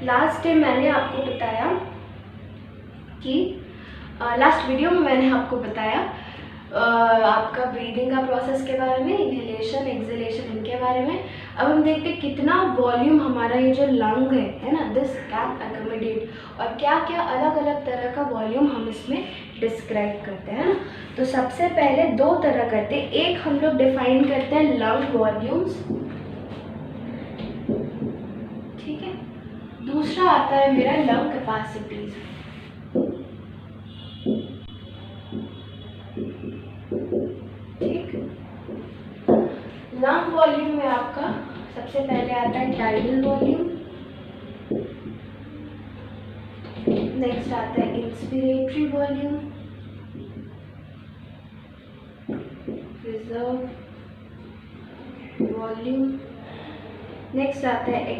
Last time मैंने आपको बताया कि लास्ट वीडियो में मैंने आपको बताया आपका ब्रीदिंग का प्रोसेस के बारे में, इनहेलेशन एक्सहेलेशन इनके बारे में। अब हम देखते हैं कितना वॉल्यूम हमारा ये जो लंग है ना, दिस कैन अकोमोडेट, और क्या क्या अलग अलग तरह का वॉल्यूम हम इसमें डिस्क्राइब करते हैं ना। तो सबसे पहले दो तरह करते हैं, एक हम लोग डिफाइन करते हैं लंग वॉल्यूम्स, ठीक है, दूसरा आता है मेरा लंग कैपेसिटीज। ठीक, लंग वॉल्यूम में आपका सबसे पहले आता है टाइडल वॉल्यूम, नेक्स्ट आता है inspiratory volume, reserve volume, next आता है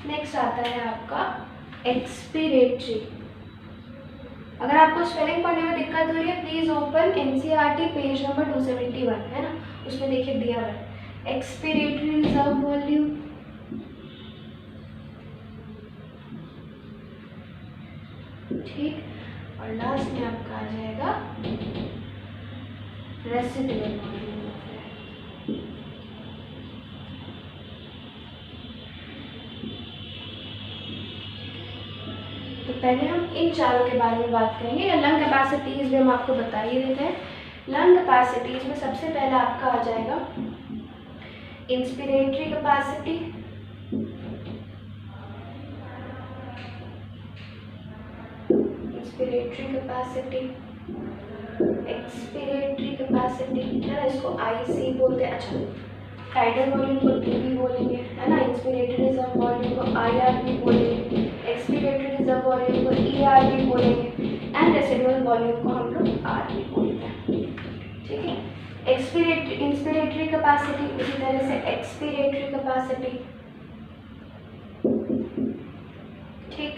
नेक्स्ट आता है आपका एक्सपीरेटरी। अगर आपको स्पेलिंग पढ़ने में दिक्कत हो रही है, please open NCERT page number 271 है ना, उसमें देखिए दिया हुआ है एक्सपीरेटरी रिजर्व वॉल्यूम, ठीक, और लास्ट में आपका आ जाएगा रेसिडुअल वॉल्यूम। तो पहले हम इन चारों के बारे में बात करेंगे। लंग कैपेसिटीज में हम आपको बता ही देते हैं। लंग कैपेसिटीज में सबसे पहला आपका आ जाएगा inspiratory capacity, inspiratory capacity, expiratory capacity है ना, इसको आईसी बोलते हैं। अच्छा, टाइडल वॉल्यूम को टीवी बोलेंगे है ना, इंस्पिरेटरी रिजर्व वॉल्यूम को आईआरवी बोलेंगे, एक्सपिरेटरी रिजर्व वॉल्यूम को ईआरवी बोलेंगे, एंड रेसिडुअल वॉल्यूम को हम लोग आरवी बोलते हैं। ठीक है, इंस्पिरेटरी कैपेसिटी, उसी तरह से एक्सपिरेटरी कैपेसिटी, ठीक,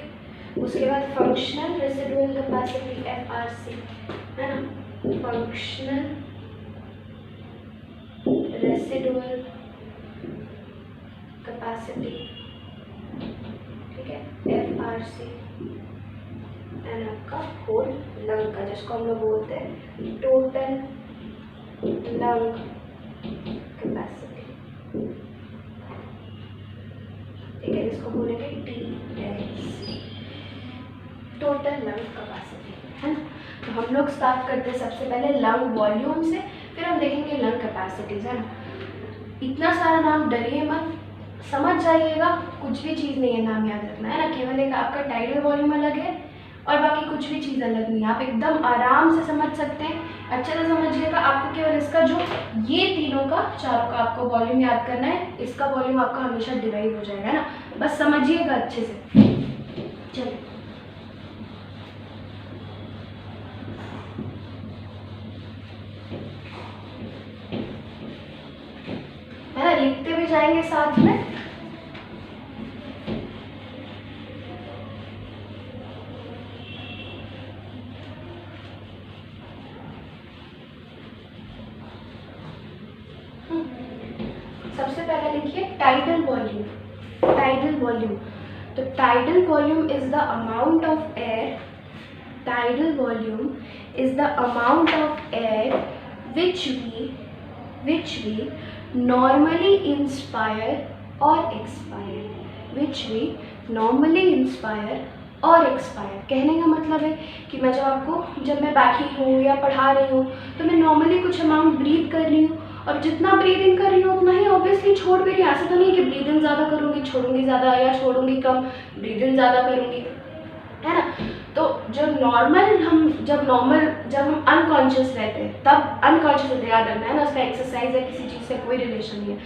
उसके बाद फंक्शनल रेसिडुअल कैपेसिटी एफआरसी है ना, फंक्शनल रेसिडुअल कैपेसिटी, ठीक है, एफआरसी, एंड आपका होल लंग का, जिसको हम लोग बोलते हैं टोटल लंग कैपेसिटी, ठीक है, इसको बोलेंगे टीएलसी, टोटल लंग कैपेसिटी है ना। तो हम लोग स्टार्ट करते हैं सबसे पहले लंग वॉल्यूम से, फिर हम देखेंगे लंग कैपेसिटीज है ना। इतना सारा नाम डरिए मत, समझ जाइएगा, कुछ भी चीज़ नहीं है नाम याद रखना है ना, केवल एक आपका टाइडल वॉल्यूम अलग है और बाकी कुछ भी चीज़ अलग नहीं है। आप एकदम आराम से समझ सकते हैं, अच्छे से समझिएगा। आपको केवल इसका जो ये तीनों का, चारों का आपको वॉल्यूम याद करना है, इसका वॉल्यूम आपका हमेशा डिवाइड हो जाएगा ना, बस समझिएगा अच्छे से। चलिए, है ना, लिखते भी जाएंगे साथ में। सबसे पहले लिखिए टाइडल वॉल्यूम, टाइडल वॉल्यूम। तो tidal volume is the amount of air, tidal volume is the amount of air which we normally inspire or expire, which we normally inspire और एक्सपायर। कहने का मतलब है कि मैं जब मैं बैठी हूँ या पढ़ा रही हूँ तो मैं नॉर्मली कुछ अमाउंट ब्रीथ कर रही हूँ, और जितना ब्रीद इन कर रही हूँ उतना ही ऑब्वियसली छोड़ भी रही हूँ। ऐसा तो नहीं कि ब्रीद इन ज़्यादा करूँगी छोड़ूंगी ज़्यादा, या छोड़ूंगी कम ब्रीद इन ज़्यादा करूँगी, है ना। तो जो जब हम अनकॉन्शियस रहते हैं, तब अनकॉन्शियस रहते, याद रखना है ना, उसका एक्सरसाइज है, किसी चीज़ से कोई रिलेशन नहीं है।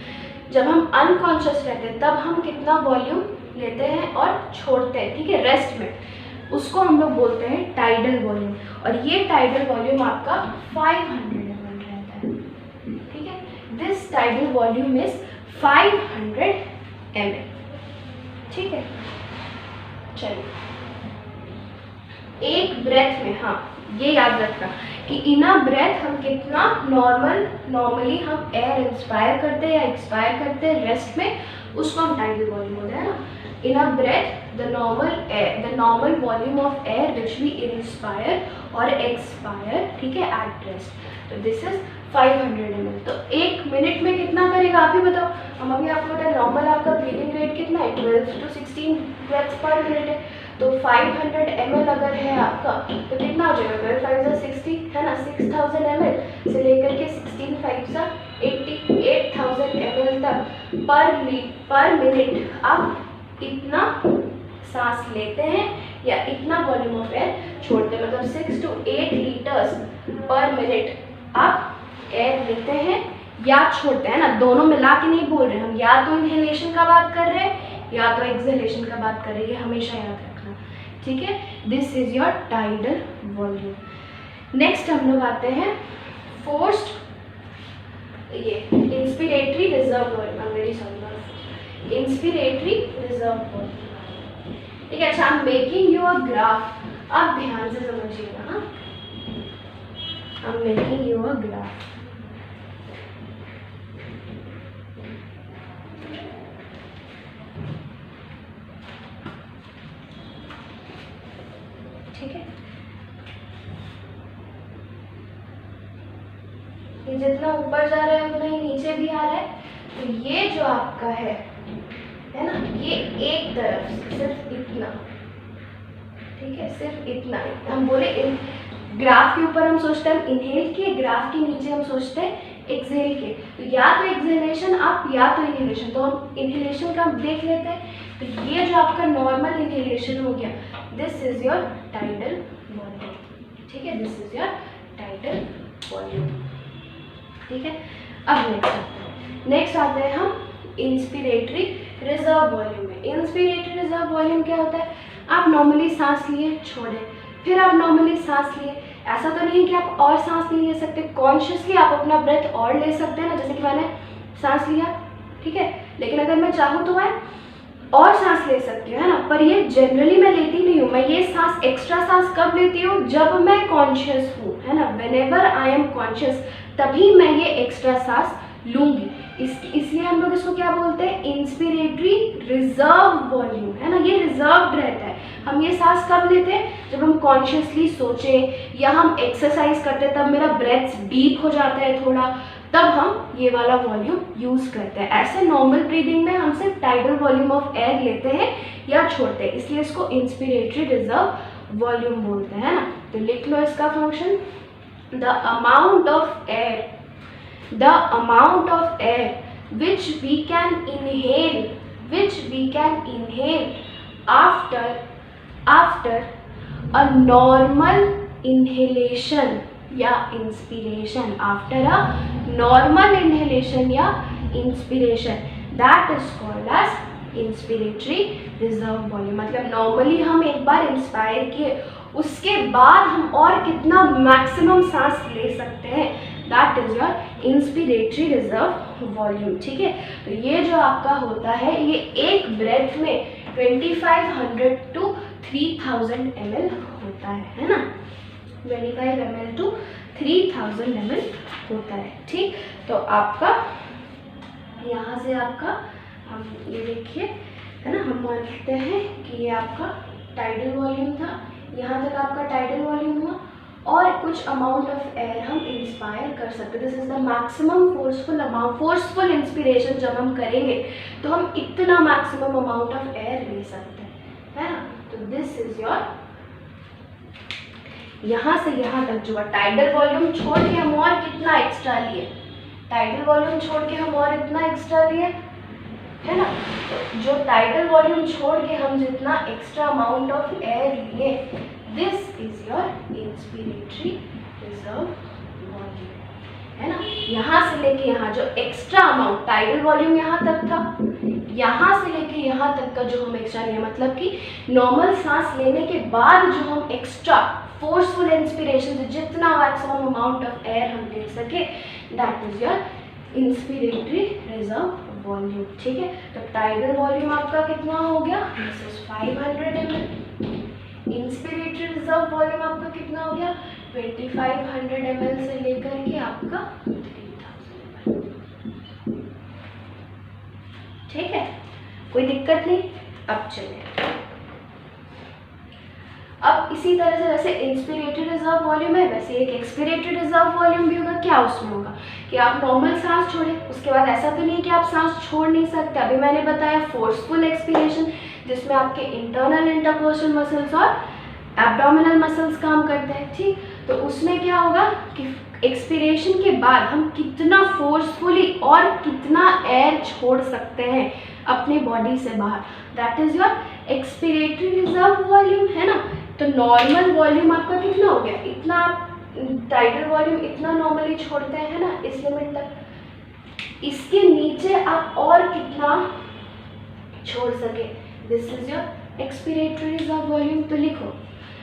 जब हम अनकॉन्शियस रहते हैं तब हम कितना वॉल्यूम लेते हैं और छोड़ते हैं, ठीक है, रेस्ट में, उसको हम लोग बोलते हैं टाइडल वॉल्यूम। और ये टाइडल वॉल्यूम आपका 500 ml रहता है, ठीक है, this tidal volume is 500 ml, ठीक है। चलिए, एक ब्रेथ में, हाँ ये याद रखना कि इन अ ब्रेथ हम कितना नॉर्मली हम एयर इंस्पायर करते हैं या एक्सपायर करते हैं रेस्ट में, उसको हम टाइडल वॉल्यूम बोलते हैं ना। In a breath the normal volume of air which we inspire और एक्सपायर, ठीक है, एट रेस्ट। तो दिस इज 500 ml। तो एक मिनट में कितना करेगा आप ही बताओ। हम अभी आपको बताएं नॉर्मल आपका ब्रीदिंग रेट कितना है, 12 to 16 ब्रेथ्स पर मिनट है। तो 500 ml अगर है आपका तो कितना हो जाएगा, 12 5 60 है ना, 6000 ml से लेकर के 16 5 8000 ml तक पर मिनट आप इतना सांस लेते हैं या इतना वॉल्यूम ऑफ एयर छोड़ते हैं। मतलब 6 to 8 लीटर्स पर मिनट आप एयर लेते हैं या छोड़ते हैं ना, दोनों मिला के नहीं बोल रहे हम, या तो इनहेलेशन का बात कर रहे हैं या तो एक्सहेलेशन का बात कर रहे हैं, ये हमेशा याद रखना, ठीक है। This is your tidal volume. Next हम लोग आते हैं फोर्स्ड, ये inspiratory reserve volume, I am very sorry, inspiratory reserve volume, ठीक है। अच्छा, I am making you a graph, आप ध्यान से समझिएगा ना, I am making you a graph. ठीक है, ये जितना ऊपर जा रहा है उतना ही नीचे भी आ रहा है। तो ये जो आपका है ना, ये एक तरफ से सिर्फ इतना, ठीक है, सिर्फ इतना। हम बोले ग्राफ के ऊपर हम सोचते हैं इनहेल के, ग्राफ के नीचे हम सोचते हैं एक्सहेल के। तो या तो एक्सहेलेशन आप या तो इनहेलेशन, तो हम इनहेलेशन का देख लेते हैं। तो ये जो आपका नॉर्मल इनहेलेशन हो गया, this is your tidal volume, ठीक है, this is your tidal volume, ठीक है। अब नेक्स्ट आते हैं हम इंस्पिरेटरी रिजर्व वॉल्यूम में। इंस्पिरेटरी रिजर्व वॉल्यूम क्या होता है, आप नॉर्मली सांस लिए छोड़े, फिर आप नॉर्मली सांस लिए, ऐसा तो नहीं है कि आप और सांस नहीं ले सकते, कॉन्शियसली आप अपना ब्रेथ और ले सकते हैं ना, जैसे कि मैंने सांस लिया, ठीक है, लेकिन अगर मैं चाहूँ तो मैं और सांस ले सकती हूँ, है ना। पर ये जनरली मैं लेती नहीं हूँ, मैं ये सांस एक्स्ट्रा सांस कब लेती हूँ, जब मैं कॉन्शियस हूँ, है ना, व्हेनेवर आई एम कॉन्शियस, तभी मैं ये एक्स्ट्रा सांस लूंगी। इसलिए हम लोग इसको क्या बोलते हैं, इंस्पिरेटरी रिजर्व वॉल्यूम, है ना, ये रिजर्व्ड रहता है। हम ये सांस कब लेते हैं, जब हम कॉन्शियसली सोचें या हम एक्सरसाइज करते हैं, तब मेरा ब्रेथ डीप हो जाता है थोड़ा, तब हम ये वाला वॉल्यूम यूज करते हैं। ऐसे नॉर्मल ब्रीदिंग में हम सिर्फ टाइडल वॉल्यूम ऑफ एयर लेते हैं या छोड़ते हैं, इसलिए इसको इंस्पिरेटरी रिजर्व वॉल्यूम बोलते हैं ना। तो लिख लो इसका function, the amount of air which we can inhale after a normal inhalation या inspiration, after a normal inhalation या inspiration, that is called as inspiratory reserve volume. मतलब नॉर्मली हम एक बार इंस्पायर किए, उसके बाद हम और कितना मैक्सिमम सांस ले सकते हैं, that is your inspiratory reserve volume, ठीक है। तो ये जो आपका होता है, ये एक ब्रेथ में 2500 to 3000 ml होता है ना, 25 ml to 3000 ml होता है, ठीक। तो आपका यहाँ से आपका हम ये देखिए, है ना, हम मानते हैं कि ये आपका टाइडल वॉल्यूम था, यहाँ तक आपका टाइडल वॉल्यूम हुआ, और कुछ अमाउंट ऑफ एयर हम इंस्पायर कर सकते हैं। This is the maximum forceful inspiration जब हम करेंगे तो हम इतना मैक्सिमम अमाउंट ऑफ एयर ले सकते हैं, है ना। तो दिस इज योर, यहाँ से यहाँ तक जो है टाइडल वॉल्यूम छोड़ के हम और कितना एक्स्ट्रा लिए, टाइडल वॉल्यूम छोड़ के हम और इतना एक्स्ट्रा लिए, है ना। तो जो टाइडल वॉल्यूम छोड़ के हम जितना एक्स्ट्रा अमाउंट ऑफ एयर लिए, this is your inspiratory reserve volume, है ना। यहाँ से लेके यहाँ जो एक्स्ट्रा अमाउंट, टाइडल वॉल्यूम यहाँ तक था, यहाँ से लेके यहाँ तक का जो हम एक्स्ट्रा लिए, मतलब कि नॉर्मल सांस लेने के बाद जो हम एक्स्ट्रा फोर्सफुल इंस्पिरेशन से जितना मैक्सिमम अमाउंट ऑफ एयर हम ले सके, that is your inspiratory reserve volume, ठीक है। तो टाइडल वॉल्यूम आपका कितना हो गया, this is 500 ml, inspiratory reserve volume आपका कितना हो गया 2500 ml से लेकर के आपका 3000 ml। ठीक है, कोई दिक्कत नहीं। अब चलिए, अब इसी तरह से जैसे इंस्पिरेटरी रिजर्व वॉल्यूम है वैसे एक एक्सपिरेटरी रिजर्व वॉल्यूम भी होगा। क्या उसमें होगा कि आप नॉर्मल सांस छोड़े, उसके बाद ऐसा तो नहीं कि आप सांस छोड़ नहीं सकते। अभी मैंने बताया फोर्सफुल एक्सपिरेशन, जिसमें आपके इंटरनल इंटरकोस्टल मसल्स और एब्डोमिनल मसल्स काम करते हैं। ठीक, तो उसमें क्या होगा कि एक्सपिरेशन के बाद हम कितना फोर्सफुली और कितना एयर छोड़ सकते हैं अपने बॉडी से बाहर, that is your expiratory reserve volume, है ना। तो नॉर्मल वॉल्यूम आपका कितना हो गया, इतना आप टाइडल वॉल्यूम इतना नॉर्मली छोड़ते हैं ना इस लिमिट तक। इसके नीचे आप और कितना छोड़ सके, this is your expiratory reserve volume. तो लिखो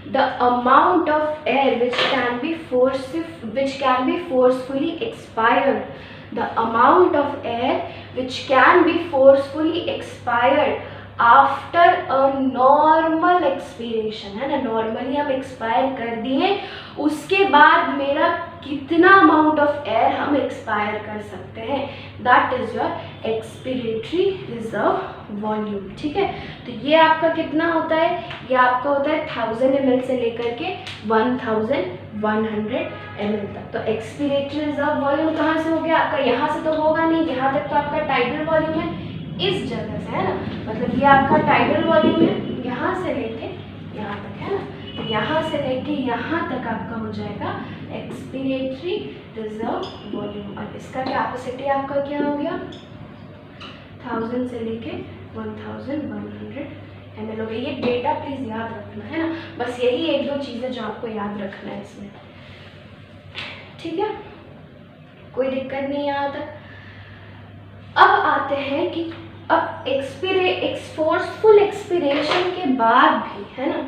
the amount of air which can be forcefully expired, the amount of air which can be forcefully expired after a normal expiration, है ना। नॉर्मली हम एक्सपायर कर दिए, उसके बाद मेरा कितना अमाउंट ऑफ एयर हम एक्सपायर कर सकते हैं, that is your expiratory reserve volume. ठीक है, तो ये आपका कितना होता है, ये आपका होता है 1000 ml से लेकर के 1100 ml तक। तो एक्सपिरेटरी रिजर्व वॉल्यूम कहाँ से हो गया आपका, यहाँ से तो होगा नहीं, यहाँ तक तो आपका टाइडल वॉल्यूम है, इस जगह से, है ना। मतलब ये आपका टाइडल वॉल्यूम है, यहाँ से लेके यहाँ तक, है ना। तो यहाँ से लेके यहाँ तक आपका हो जाएगा एक्सपिरेटरी रिजर्व वॉल्यूम। और इसका कैपेसिटी आपका क्या हो गया 1000 से लेके 1100 ml हो गया। ये डेटा प्लीज याद रखना, है ना। बस यही एक दो चीज़ें जो आपको याद रखना है इसमें, ठीक है, कोई दिक्कत नहीं यहाँ तक। अब आते हैं कि अब फोर्सफुल एक्सपिरेशन के बाद भी, है ना,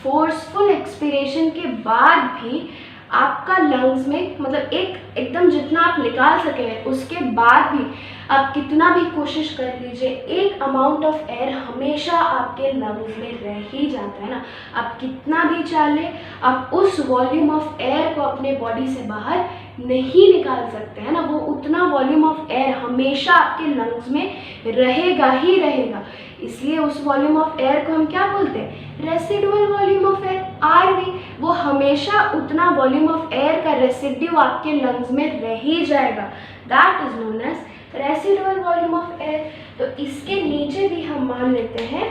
फोर्सफुल एक्सपिरेशन के बाद भी आपका लंग्स में, मतलब एकदम जितना आप निकाल सके उसके बाद भी आप कितना भी कोशिश कर लीजिए, एक अमाउंट ऑफ एयर हमेशा आपके लंग्स में रह ही जाता है ना। आप कितना भी चाहे आप उस वॉल्यूम ऑफ एयर को अपने बॉडी से बाहर नहीं निकाल सकते, है ना। वो उतना वॉल्यूम ऑफ एयर हमेशा आपके लंग्स में रहेगा ही रहेगा। इसलिए उस वॉल्यूम ऑफ एयर को हम क्या बोलते हैं, residual volume of air, RV. वो हमेशा उतना वॉल्यूम ऑफ एयर का रेसिड्यू आपके लंग्स में रह ही जाएगा, that is known as residual volume of air. तो इसके नीचे भी हम मान लेते हैं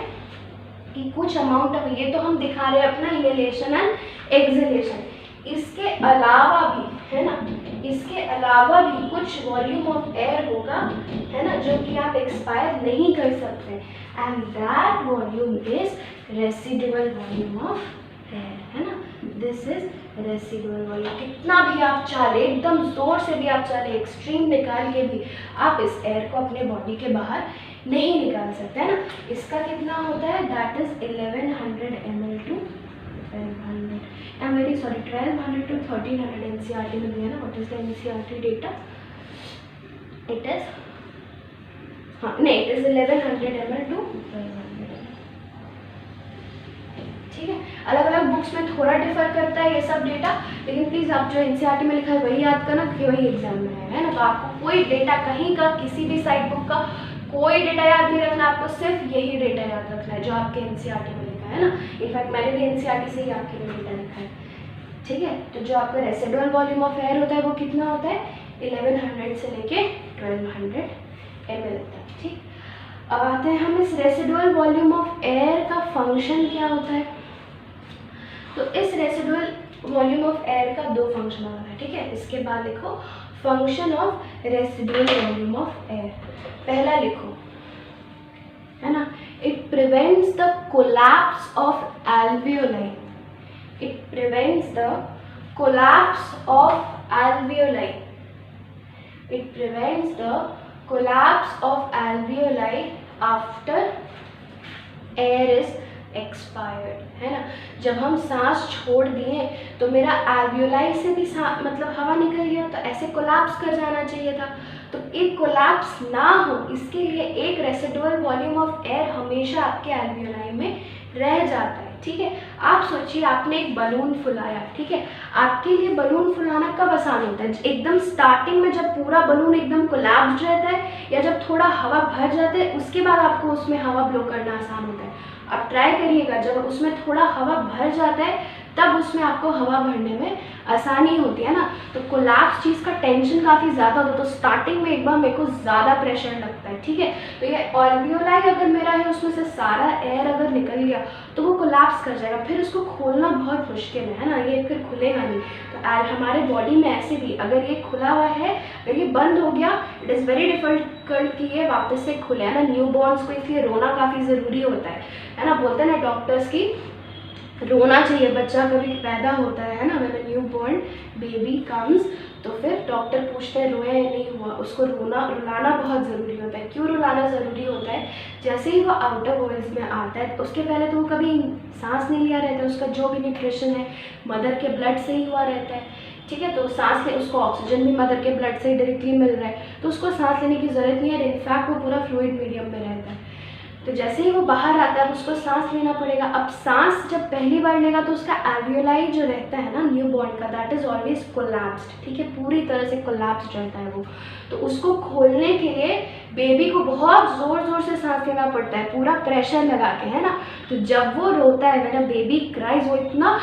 कि कुछ अमाउंट ऑफ, ये तो हम दिखा रहे हैं अपना इनहेलेशन एंड एक्सहेलेशन, इसके अलावा भी, है ना, इसके अलावा भी कुछ वॉल्यूम ऑफ एयर होगा, है ना, जो कि आप एक्सपायर नहीं कर सकते, and that volume is residual volume of air, है ना। This is residual volume. कितना भी आप चाहे, एकदम जोर से भी आप चाहे, एक्सट्रीम निकाल के भी आप इस एयर को अपने बॉडी के बाहर नहीं निकाल सकते, है ना। इसका कितना होता है, that is 1100 ml to 1200, I am very sorry, 1200 to 1300 NCERT में दिया ना। What is the NCERT data, it is, हाँ नहीं, इट इज 1100 ml to 1200, ठीक है। अलग अलग बुक्स में थोड़ा डिफर करता है ये सब डेटा, लेकिन प्लीज़ आप जो एनसीईआरटी में लिखा है वही याद करना कि वही एग्जाम में है ना। तो आपको कोई डेटा कहीं का, किसी भी साइड बुक का कोई डेटा याद नहीं रखना, आपको सिर्फ यही डेटा याद रखना है जो आपके एनसीईआरटी में लिखा है ना। इनफैक्ट मैंने भी एनसीईआरटी से ही आपके लिए डेटा लिखा है, ठीक है। तो जो आपका रेसिडुअल वॉल्यूम ऑफ एयर होता है वो कितना होता है, 1100 से लेके 1200 ml तक, ठीक। अब आते हैं हम इस रेसिडुअल वॉल्यूम ऑफ एयर का फंक्शन क्या होता है। तो इस रेसिडुअल वॉल्यूम ऑफ एयर का दो फंक्शन होता है, ठीक है। इसके बाद लिखो function of residual volume of air. पहला लिखो, है ना, it prevents the collapse of alveoli, it prevents the collapse of alveoli, it prevents the collapse of alveoli after air is expired, है ना। जब हम सांस छोड़ दिए तो मेरा एल्वियोलाई से भी मतलब हवा निकल गया, तो ऐसे कोलैप्स कर जाना चाहिए था। तो एक कोलैप्स ना हो इसके लिए एक रेसिडुअल वॉल्यूम ऑफ एयर हमेशा आपके एल्वियोलाई में रह जाता है, ठीक है। आप सोचिए आपने एक बलून फुलाया, ठीक है, आपके लिए बलून फुलाना कब आसान होता है? एकदम स्टार्टिंग में जब पूरा बलून एकदम कोलैप्स्ड रहता है, या जब थोड़ा हवा भर जाता है उसके बाद आपको उसमें हवा ब्लो करना आसान होता है? आप ट्राई करिएगा, जब उसमें थोड़ा हवा भर जाता है तब उसमें आपको हवा भरने में आसानी होती है ना। तो कोलैप्स चीज़ का टेंशन काफ़ी ज़्यादा होता है, तो स्टार्टिंग में एक बार मेरे को ज़्यादा प्रेशर लगता है, ठीक है। तो ये ऑल्वियोलाई अगर मेरा है उसमें से सारा एयर अगर निकल गया तो वो कोलैप्स कर जाएगा, फिर उसको खोलना बहुत मुश्किल है ना, ये फिर खुलेगा नहीं। तो हमारे बॉडी में ऐसे भी अगर ये खुला हुआ है, अगर ये बंद हो गया, इट इज़ वेरी डिफिकल्ट कि ये वापस से खुले, है ना। न्यू बॉर्न्स को इसलिए रोना काफ़ी ज़रूरी होता है ना। बोलते हैं ना डॉक्टर्स की रोना चाहिए, बच्चा कभी पैदा होता है ना, when a new born baby comes, तो फिर डॉक्टर पूछते हैं रोया या नहीं हुआ, उसको रुलाना बहुत ज़रूरी होता है। क्यों रुलाना ज़रूरी होता है? जैसे ही वो आउटर वर्ल्ड्स में आता है उसके पहले तो वो कभी सांस नहीं लिया रहता है, उसका जो भी न्यूट्रिशन है मदर के ब्लड से ही हुआ रहता है, ठीक है। तो सांस ले, उसको ऑक्सीजन भी मदर के ब्लड से ही डायरेक्टली मिल रहा है, तो उसको सांस लेने की ज़रूरत नहीं है, इनफैक्ट वो पूरा फ्लूइड मीडियम में रहता है। तो जैसे ही वो बाहर आता है उसको सांस लेना पड़ेगा। अब सांस जब पहली बार लेगा तो उसका एल्वियोलाई जो रहता है ना न्यू बॉर्न का, दैट इज़ ऑलवेज कोलैप्स्ड, ठीक है, पूरी तरह से कोलैप्स्ड रहता है वो। तो उसको खोलने के लिए बेबी को बहुत ज़ोर ज़ोर से सांस लेना पड़ता है, पूरा प्रेशर लगा के, है ना। तो जब वो रोता है, मेरा बेबी क्राइज, वो इतना,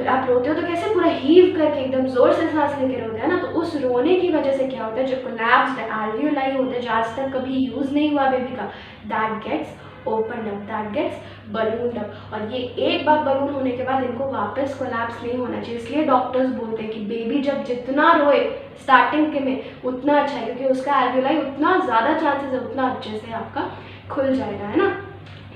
आप रोते हो तो कैसे पूरा हीव करके एकदम ज़ोर से सांस लेके रोते हैं ना, तो उस रोने की वजह से क्या होता है, जो कोलैप्स्ड एल्वियोलाई होता है, जो आज तक कभी यूज़ नहीं हुआ बेबी का, that gets open up, that gets balloon up. और ये एक बार बलून होने के बाद इनको वापस कोलैप्स नहीं होना चाहिए। इसलिए डॉक्टर्स बोलते हैं कि बेबी जब जितना रोए स्टार्टिंग के में उतना अच्छा है, क्योंकि उसका एल्वियोलाई उतना ज़्यादा चांसेस है उतना अच्छे से आपका खुल जाएगा, है ना।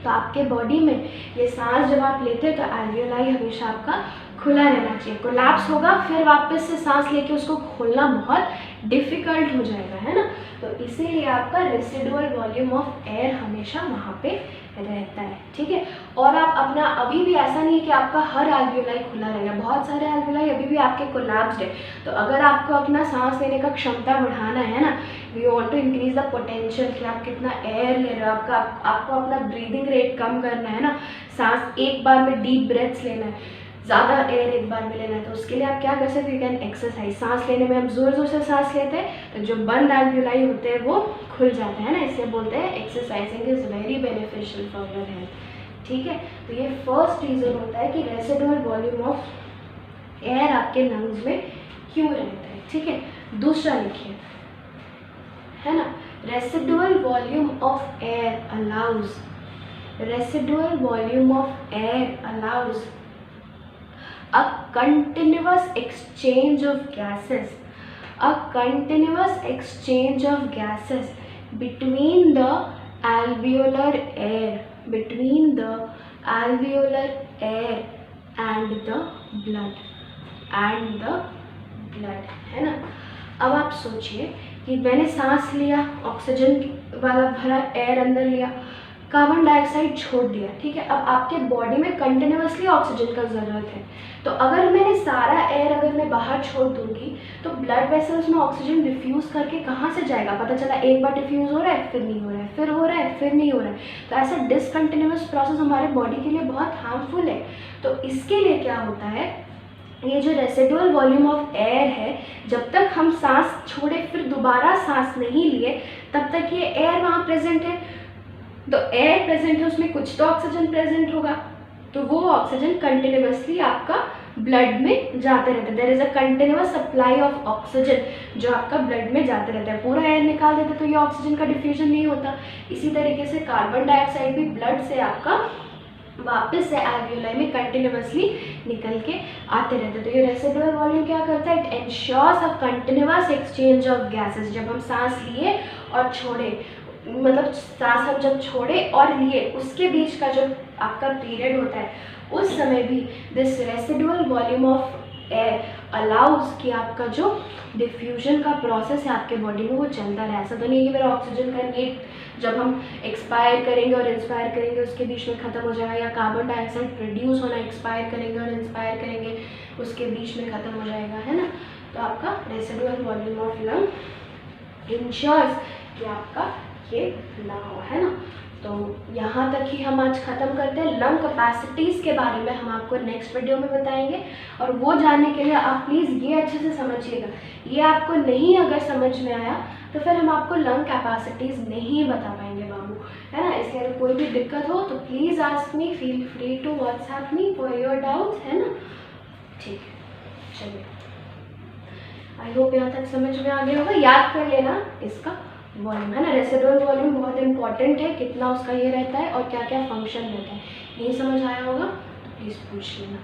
तो आपके बॉडी में ये सांस जब आप लेते हैं तो एल्वियोलाई हमेशा आपका खुला रहना चाहिए। कोलैप्स होगा फिर वापस से सांस लेके उसको खोलना बहुत डिफ़िकल्ट हो जाएगा, है ना। तो इसीलिए आपका रेसिडुअल वॉल्यूम ऑफ एयर हमेशा वहाँ पे रहता है, ठीक है। और आप अपना, अभी भी ऐसा नहीं है कि आपका हर एल्वियोलाई खुला रहेगा, बहुत सारे एल्वियोलाई अभी भी आपके कोलैप्स्ड है। तो अगर आपको अपना सांस लेने का क्षमता बढ़ाना है ना, we want to increase the potential कि आप कितना एयर ले रहे हो, आपको अपना ब्रीदिंग रेट कम करना है ना, सांस एक बार में डीप ब्रेथ्स लेना है, ज़्यादा एयर एक बार में लेना है। तो उसके लिए आप क्या कर सकते हैं, यू कैन एक्सरसाइज। सांस लेने में हम ज़ोर ज़ोर से सांस लेते हैं तो जो बंद एल्वियोलाई होते हैं वो खुल जाते हैं ना, इसलिए बोलते हैं exercising is very beneficial for your health, ठीक है। तो ये फर्स्ट रीज़न होता है कि रेसिडुअल वॉल्यूम ऑफ एयर आपके लंग्स में क्यों रहता है, ठीक है। दूसरा लिखिए, है ना, residual volume of air allows, residual volume of air allows a continuous exchange of gases, a continuous exchange of gases between the alveolar air, between the alveolar air and the blood, and the blood, है ना। अब आप सोचिए कि मैंने सांस लिया, oxygen वाला भरा एयर अंदर लिया, कार्बन डाइऑक्साइड छोड़ दिया, ठीक है। अब आपके बॉडी में कंटिन्यूसली ऑक्सीजन का ज़रूरत है, तो अगर मैंने सारा एयर अगर मैं बाहर छोड़ दूंगी तो ब्लड वेसल्स में ऑक्सीजन डिफ्यूज़ करके कहाँ से जाएगा, पता चला एक बार डिफ्यूज़ हो रहा है फिर नहीं हो रहा है, फिर हो रहा है फिर नहीं हो रहा है। तो ऐसा डिसकंटिन्यूस प्रोसेस हमारे बॉडी के लिए बहुत हार्मफुल है। तो इसके लिए क्या होता है, ये जो रेसिडुअल वॉल्यूम ऑफ एयर है, जब तक हम सांस छोड़े फिर दोबारा सांस नहीं लिए तब तक ये एयर वहाँ प्रेजेंट है। तो एयर प्रेजेंट है, उसमें कुछ तो ऑक्सीजन प्रेजेंट होगा, तो वो ऑक्सीजन कंटिन्यूसली आपका ब्लड में जाते रहता है। There is a continuous supply of oxygen जो आपका ब्लड में जाते रहता है। पूरा एयर निकाल देते तो ये ऑक्सीजन का डिफ्यूजन नहीं होता। इसी तरीके से कार्बन डाइऑक्साइड भी ब्लड से आपका वापस से एल्वियोलाई में कंटिन्यूसली निकल के आते रहते हैं। तो ये रेसिडुअल वॉल्यूम क्या करता है, it ensures a continuous exchange of gases. जब हम सांस लिए और छोड़े, मतलब सांस हम जब छोड़े और लिए उसके बीच का जो आपका पीरियड होता है उस समय भी this residual volume of air allows कि आपका जो डिफ्यूजन का प्रोसेस है आपके बॉडी में वो चलता रहे। ऐसा तो नहीं कि मेरा ऑक्सीजन का नीड जब हम एक्सपायर करेंगे और इंस्पायर करेंगे उसके बीच में ख़त्म हो जाएगा, या कार्बन डाइऑक्साइड प्रोड्यूस होना एक्सपायर करेंगे और इंस्पायर करेंगे उसके बीच में ख़त्म हो जाएगा, है ना। तो आपका residual volume of lung ensures कि आपका ये ना हो, है ना। तो यहाँ तक ही हम आज ख़त्म करते हैं। लंग कैपेसिटीज़ के बारे में हम आपको नेक्स्ट वीडियो में बताएंगे, और वो जानने के लिए आप प्लीज़ ये अच्छे से समझिएगा। ये आपको नहीं अगर समझ में आया तो फिर हम आपको लंग कैपेसिटीज़ नहीं बता पाएंगे बाबू, है ना। इसलिए अगर कोई भी दिक्कत हो तो please ask me, feel free to WhatsApp me for your doubts, है ना। ठीक है, चलिए, आई होप यहाँ तक समझ में आ गया होगा। याद कर लेना इसका वॉल्यूम, है ना। रेसिडुअल वॉल्यूम बहुत इंपॉर्टेंट है, कितना उसका ये रहता है और क्या क्या फंक्शन रहता है। नहीं समझ आया होगा तो प्लीज़ पूछ लेना।